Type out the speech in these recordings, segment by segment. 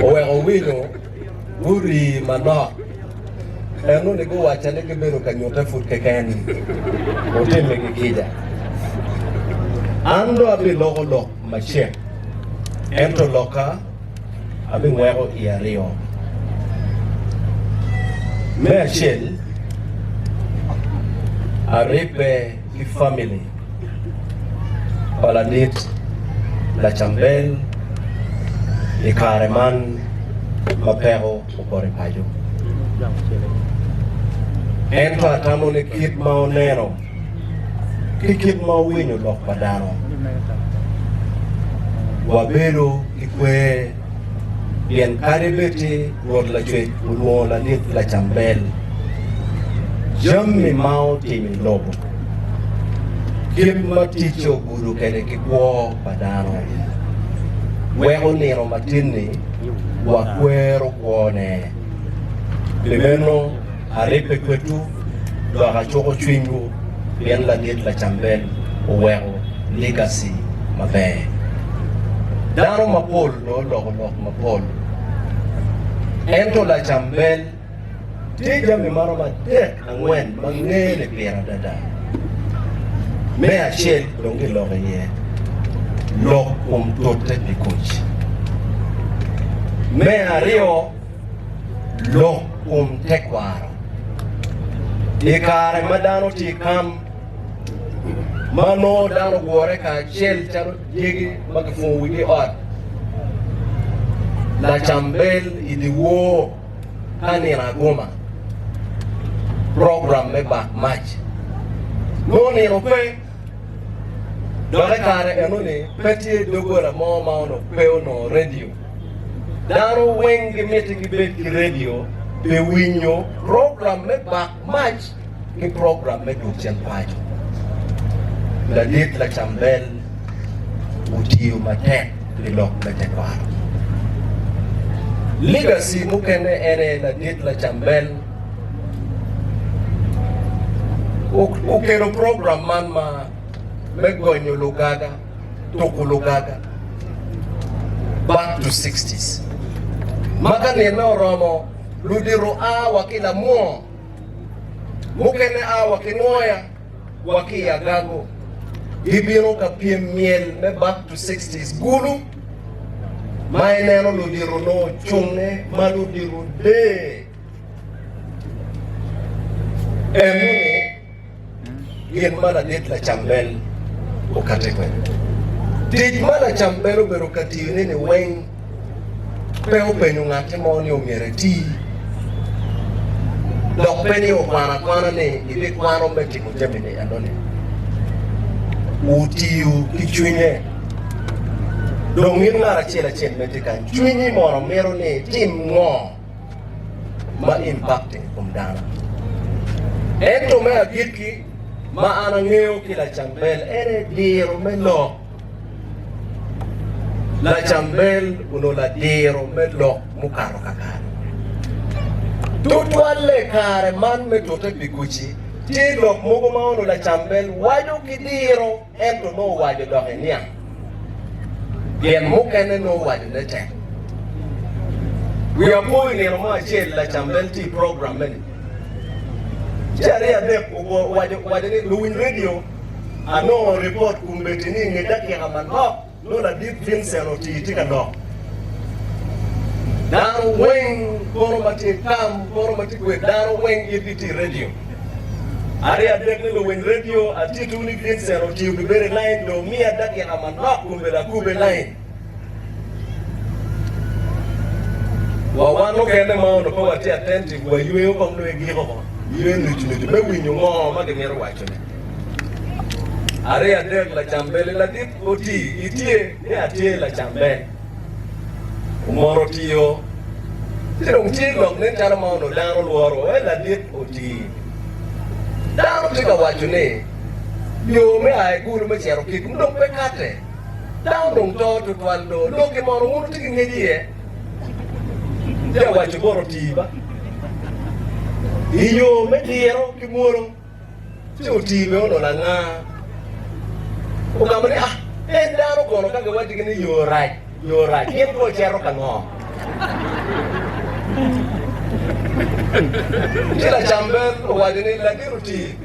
Owego wino guri manok. Eno ni go wacha ni gibero kanyote fut kekeni. Otime gikija. Ando abi logo lok machie. Ento loka abi ngwego iario. Me achiel aripe ki family paladit la chambel ikareman mapero upore payo. Ento atamo ni kit maonero kit mawinyo lok padano wabero kikwe bien karibeti rod la chwe ulo la lit la chambel jammi mao timi lobo kit maticho guru kene kikwo padano wego nero matini wakwero kwone limeno aripe kwetu do akachoko chwingu bien la lit la chambel uwego legacy mabe dano mapol no lok mapol ento la chambel tija mi maro matek angwen mangene pera dada me achiel donge loge ye lok tote pikuch me ario lok tekwaro ikare madano tikam mano dano gore ka chel charo jigi magfun wigi ot la chambel idiwo kani ragoma program me back match no ni no pe dore kare enoni peti dogora mo mauno pe no radio daro wengi metigi beti radio be winyo program me back match ki program me duchen pajo la dit la chambel utiyo matek lilok la tekwaro legacy mukene ere la dit la chambel ukero program man ma megonyo lugaga toku lugaga back to 60s makane no romo ludiro awa kila mo mukene awa kinoya wakia gago ibiro ka piem miel me back to 60s gulu maeneno ludiro no chungne maludiro de emune yen mala det la chambel okate kwen dit mala chambel obero katine ne weng peo penyo ngate moni omere ti dok peni okwana ne ibi kwano metimo jamine andone utiyu kichunye dongin ngara chela metikan chunyi moro mero ne tim ngo ma impacting kumdana ento me agitki ma anangeo kila chambel ere diro melo la chambel uno la diro melo mukaro kakaro tutwale kare man me tote pikuchi tilo mogo maono la chambel wajo kidiro ento no wajo dohe niya yen mukene no wajo nete we are moving in ma chel la chambel ti program meni jari ade wajo ni luwin radio ano report kumbetini ngedaki kama no la deep vincent otitika no daro weng koromati kam koromati kwe daro weng EPT radio ari adek ni weng radio atitu ni vincent otiubi bere line do mi adaki kama no kumbela kube line wawano kende maono kwa wati attentive wa yuwe kwa mnwe giro yuwe nuchunuchu me winyo ngo magemero wachone ari adek la chambele la dit oti itie ni atie la chambele umoro tiyo tiro mtigo ne chara maono dano luoro la dit oti dano tika wachone yo me ai guru me chero kik mdong pe kate dano dong to tutwaldo loke moro munu tiki ngedie ya wacho goro tiba iyo me diero kimuro tio tibe ono la nga ukamani dano kono kage wachi ni you're right yen ko chero kango Kila chambel wadini lagi ruti.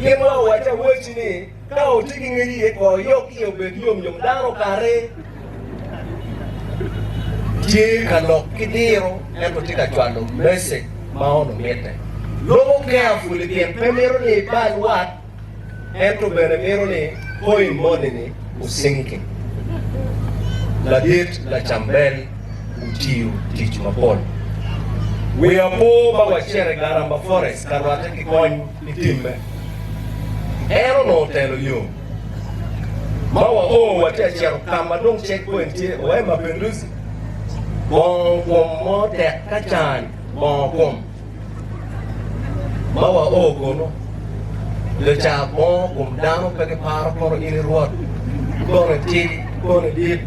Kema wacha wochi ni kau tiki ngiri eko yoki obediom yom dano kare. Ji kalok kidiro eko tika chwalo message maono mete. Logo carefully kien pemero ni bad wat eko benemero ni hoi moni ni usinki. La dit la chambel utiyo tich mapol. We are poor bawa chere garamba forest karwate kikony itimbe. Ero no telo yo. Mawa wate chero kama dong checkpoint ye Ojara Mapenduzi. Bon mo te kachan bon kom. Mawa kono. Le cha bon kom dano peke paro kono ini ruot. Kono tiri, kono dit.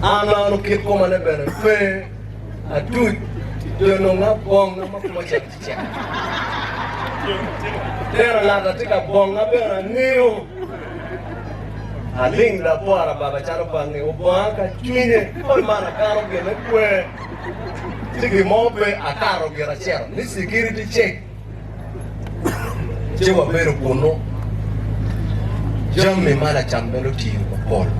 Ana no kit koma ne bere fe atut dono nga bong na makuma chacha. Tera la tika bong na bere niyo. Aling la poara baba charo pange obanga chwine kol mana karo gele kwe. Tigi mope akaro gira chero. Ni security check. Chewa bere kuno. Jamme mala chambelo tiyo polo.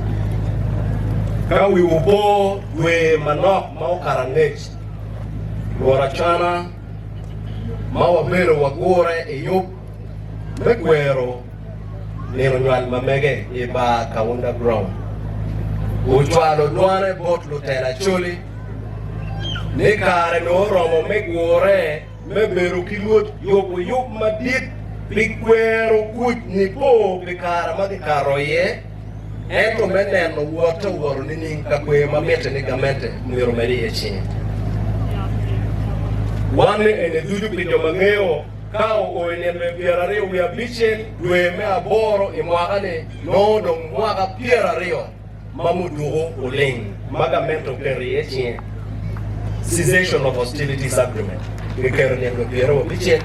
Kawi ubo we manok mau karanech Gorachana mau bero wagore eyup megwero nero nyal mamege iba ka underground uchwalo dwane bot lutela Acholi ne kare no romo megwore mebero kiluot yopo yup madit bikwero kuch ni po bikara magikaro ye. Ento meneno wuoto woro nini kakwe mamete ni gamente mwiro meri echi. Wane ene dudu pijo mangeo kao oene mbiara rio wia biche dwe mea boro imwagane nodo mwaga piera rio mamuduho uling magamento keri echi. Cessation of Hostilities Agreement kekero ni mbiara wa biche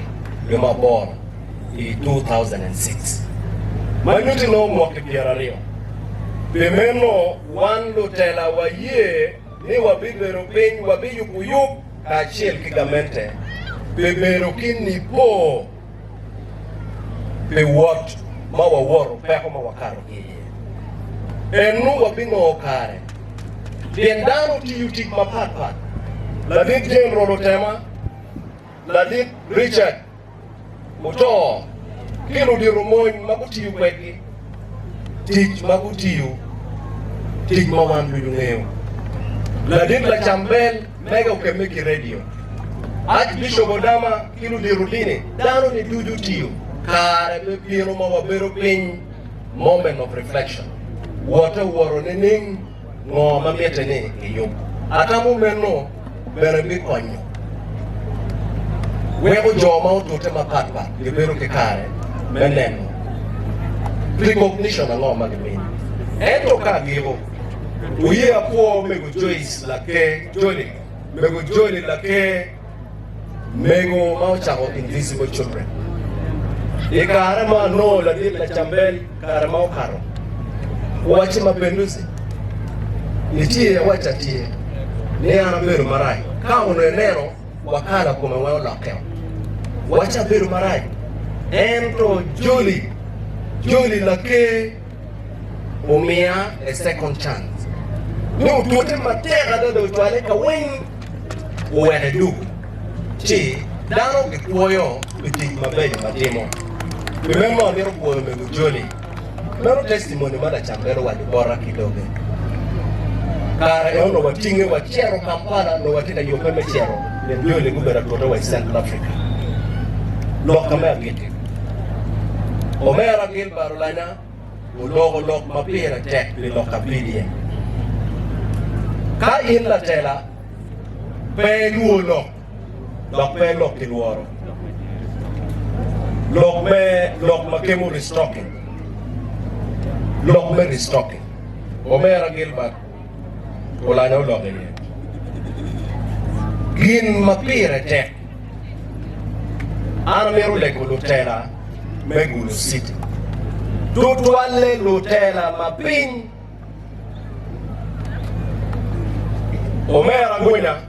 yuma boro i 2006. Manyuti no mwake piera rio. Pemeno wan lutela wa ye ni wabibero piny wabiyu kuyuk kachiel kigamente bebero kini po be what ma waworo peko ma wakaro kiye enu wabino kare dendano tiyutik mapat ladit General Otema ladit Richard Muto kino dirumony magutiyu kweki tich magutiyo tich mawandu yungeo ladin la chambel mega ukemeki radio Archbishop Odama kilu dirudini dano ni dudu tiyo kare bepiro mawabero piny moment of reflection wata waro nining ngoma miete ni iyo atamu meno bere bikonyo wego joma utote mapatpa libero kikare meneno recognition angoma gimin ento ka givo uye apo mego Joyce lake Joli mego Joli lake mego mauchako invisible children ikare ma no la dit la chambel kare ma okaro wachi Mapenduzi nitie wacha tie ne ana beru marai ka uno enero wakala kuma wao lake wacha beru marai ento Joli lake umia a second chance. No tuote matera do twale ka wen uwene du. Chi dano kikuoyo bitik mabeyo matimo. Remember nero kuoyo mego Joli. Nero testimony mada chambero wadi bora kidoge. Kara ono watinge wachero Kampala no watina yopeme chero. Ni Joli gubera tuote wa Central Africa. Loka mea giti. Omera gil barulana ulogo lok mapira tek li lokapidie. Ka in la tela pe luo lok pe lok kiluoro. Lok makemu restocking. Lok me restocking. Omera gil bar ulana ulogo ye. Gin mapira tek. Ana meru leko lutela Megulu City. Tutwale lutela mapin. Omera Gunya,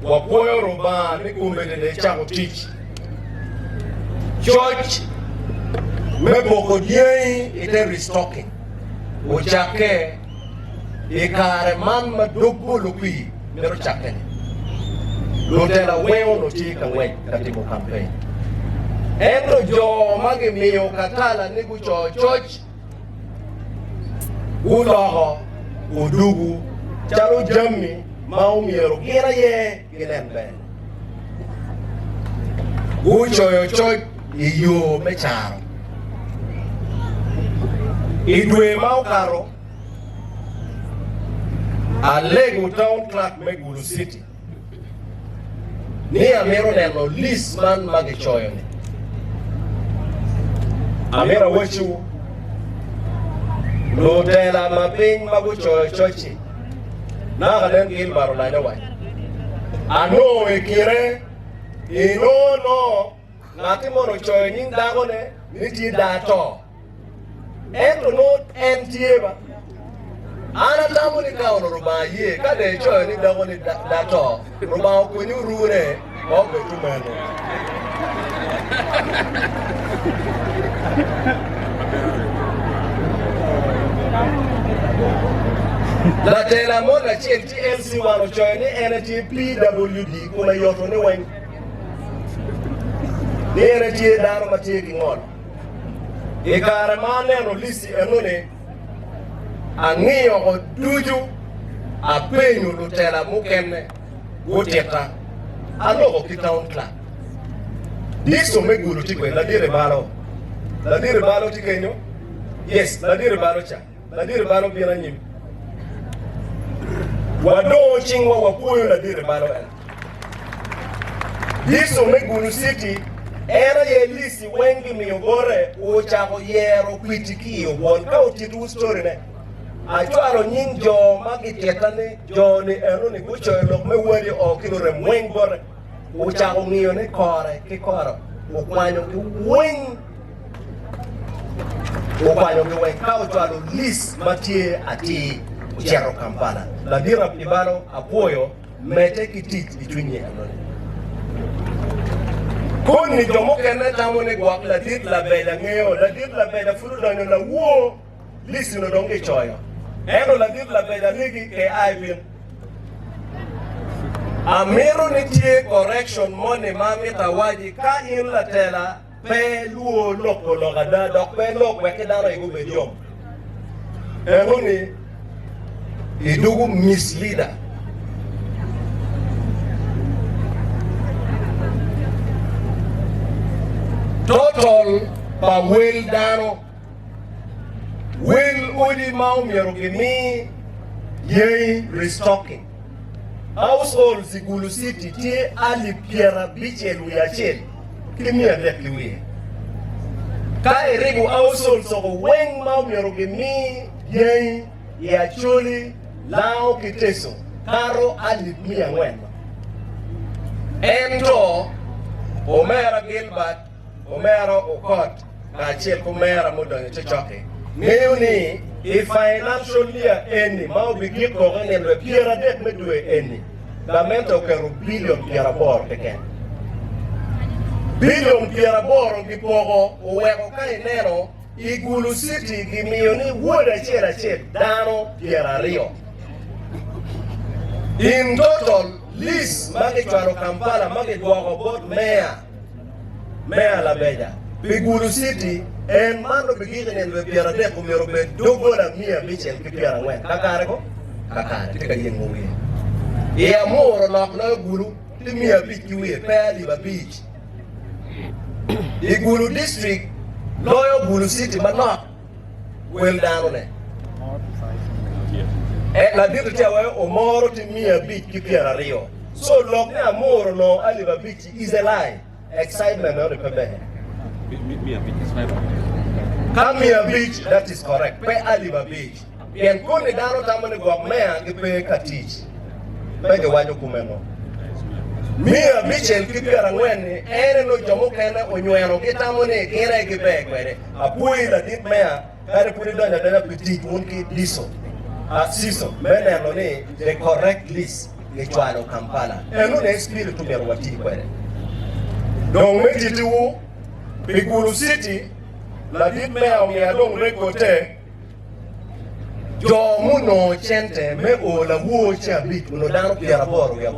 Wapoyo Roba, Nikumbe de Chako teach. Church, Meboko Diei, it is restocking. Ojake, Ikare man Madubu Lupi, Mero Chakeni. Lutela Weo no Tika Way, Katimu campaign. Endo Jo Magi Mio Katala Nigucho Church, Ulaho, Udugu, Chalo Jammi, Maumiro, Gira Ye, Gilembe. Ucho yo Church, Iyo Mecharo. Idwe Maukaro, a Lego Town Clerk Megulu City. Near Meronello, least man Magichoyoni. Amira Wachu, Ojara Mapenduzi Chochi. Now I don't give Barolina White. I know a kire, no, nothing more joining Dagone, Niti Dato. And no MTA. Ana tamuni kauno ruba ye kade choy ni dagoni dato ruba ko ni rure o be tumano la tela mo la TLC wano choy ni NTPWD kuma yoto ni wen ni NTA daro matiki ngol e kare mane no lisi enone Angiyo ko duju apenyu lutela mukene goteta aloko kitown clan diso meguru tikwe la dire balo tikenyo yes la dire balo cha la dire balo bina nyim wado chingwa wapuyo la dire balo diso meguru city era ye lisi wengi miyogore uchako yero kwitikiyo won ka utitu story ne Achwaro nying jo magi tietane jo ni enoni kucho lok me wari okino re mweng bore uchako ngiyo ne kore ki koro ukwanyo ki weng ka uchwaro lis matie ati uchero Kampala la dira ibaro apoyo mete kitich ichunye enoni kuni jomo kene tamone gwak la dit la beda ngeyo la dit la beda furu danyo la wo lisi no donge choyo Endo la dit la beda ligi ke aibin. Amiro nitie correction money mami tawaji ka in la tela pe luo loko logada dok pe lok weke daro igu bediom. Endo ni idugu misleader. Total pa wel dano Will Odi Maumiro Gimi Ye restocking. Household Zigulu City Tie Ali Piera Bichel Uyachel Kimia Lekliwe. Kai Rigu household so Weng Maumiro Gimi Ye Acholi Lao Kiteso Karo Ali Mia Wema. Ento Omera Gilbert Omera Okot Kachel Kumera Mudon Chochoke. Neuni, if financial year any, mau begin going and repair a debt medue any. Lamento que billion piera bor again. Billion piera bor on the pogo, o weko kai nero, Igulu City, Gimioni, wood a chair, Dano, Piera Rio. In total, list Magichuaro Kampala, Magituago, both mayor La Bella. Igulu City, and mando beginning and repair a deck of your bed, Dogo and Mia Beach and Piera went. Kakarego? Kakar, take a young movie. Yeah, more like no guru, the Mia Beach, you will Paliba Beach. The Guru district, loyal Guru City, but not well down on it. And I did tell her, or more to Mia Beach, Piera Rio. So long now, more no Aliba Beach is a lie. Excitement on the Quebec. Kamia Beach, that is correct. Pe Aliba Beach. And Kuni Dano Tamani Gwamea, the Pe Katich. Pe the Waju Kumeno. Mia Beach and Kipia and when, and no Jamokana, when you are get Tamoni, Kera Quebec, where a pui that did mea, had to put it on the petit, won't get diesel. Season, men and the correct list. ke chwalo Kampala eno ne espiritu mero wati kwere dong metitiwu Bigulu City la dit me au ya dong rekote jo muno chente me o la wo cha bit uno dano piara boro ya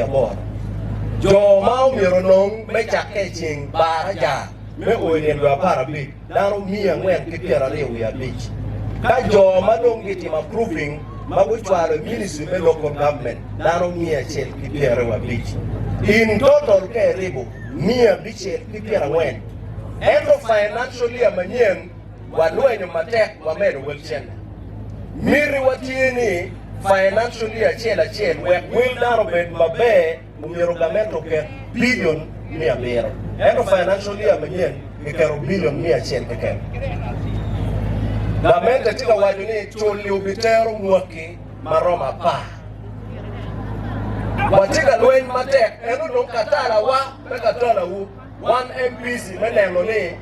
boro jo mau mero nong me chake ching bara ja me o ne do para bit dano mia ngwen ke piara lewu ya bit ka jo madong giti ma proving mago chwalo ministry me local government dano mia chel ke piara wa bit in total ke ribo mia biche ke piara ngwen endo financially amanyen walwenyo matek wamedo welchen miri watieni financially achel will daro bed mabe mumirogamento ke billion 100 endo financially amanyen ikero billion 100 keke gamente tika wajuni choli ubitero mwaki maroma pa watika lwen matek endo nokatala wa mekatala wu one MPC meneno ni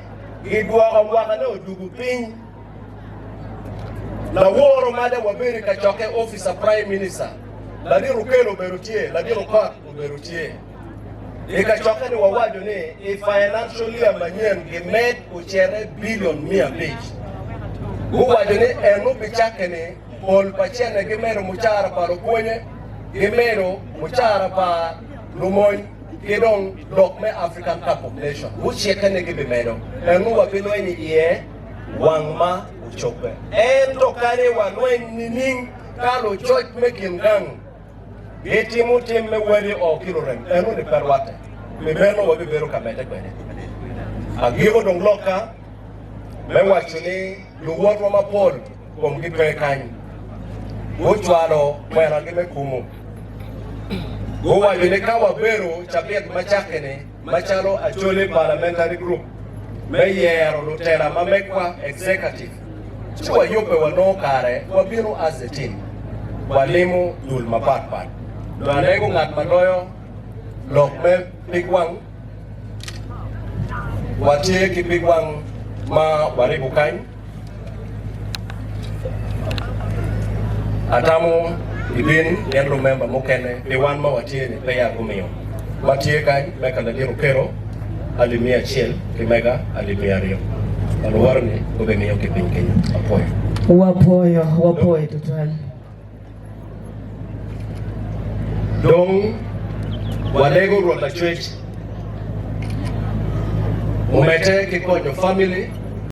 idwa waka ne odugu piny la woro made wabiri ka choke officer prime minister la di rukelo berutie la di rukot berutie ka choke ni wawajo ni financially amanyen gimed uchere billion 100 wawajo ni enu bichake ni pol pachene gimero muchara pa rukunye gimero muchara pa lumoy Kidong dokme African Cup of Nations. Uchieke negi bimedo. Enu wapilo ni iye wangma uchope. Ento kare wanweni ning kalo choit mekin gang. Getimu timme wari o kilorem. Enu ni perwate. Mibeno wabibero kamete kwene. Agivo dong loka. Mewachuni luwot wama pol kumgipe kanyi. Uchwalo mwena gime kumu. Gowa yuneka wabero chapiet machakene machalo Acholi parliamentary group meyero lutera mamekwa executive chua yupe wano kare wabiro as a team walimu dul mapatpat doanego ngat maloyo lokme pigwang watie ki pigwang ma waribu kany atamu ibin yan remember mokene pe wan ma watie ni pe ya gumiyo watie kany meka la diro kero alimia chiel ki mega alimia rio alwarni ko be miyo ki piny Kenya wapoyo total dong walego rota church umete ki konyo family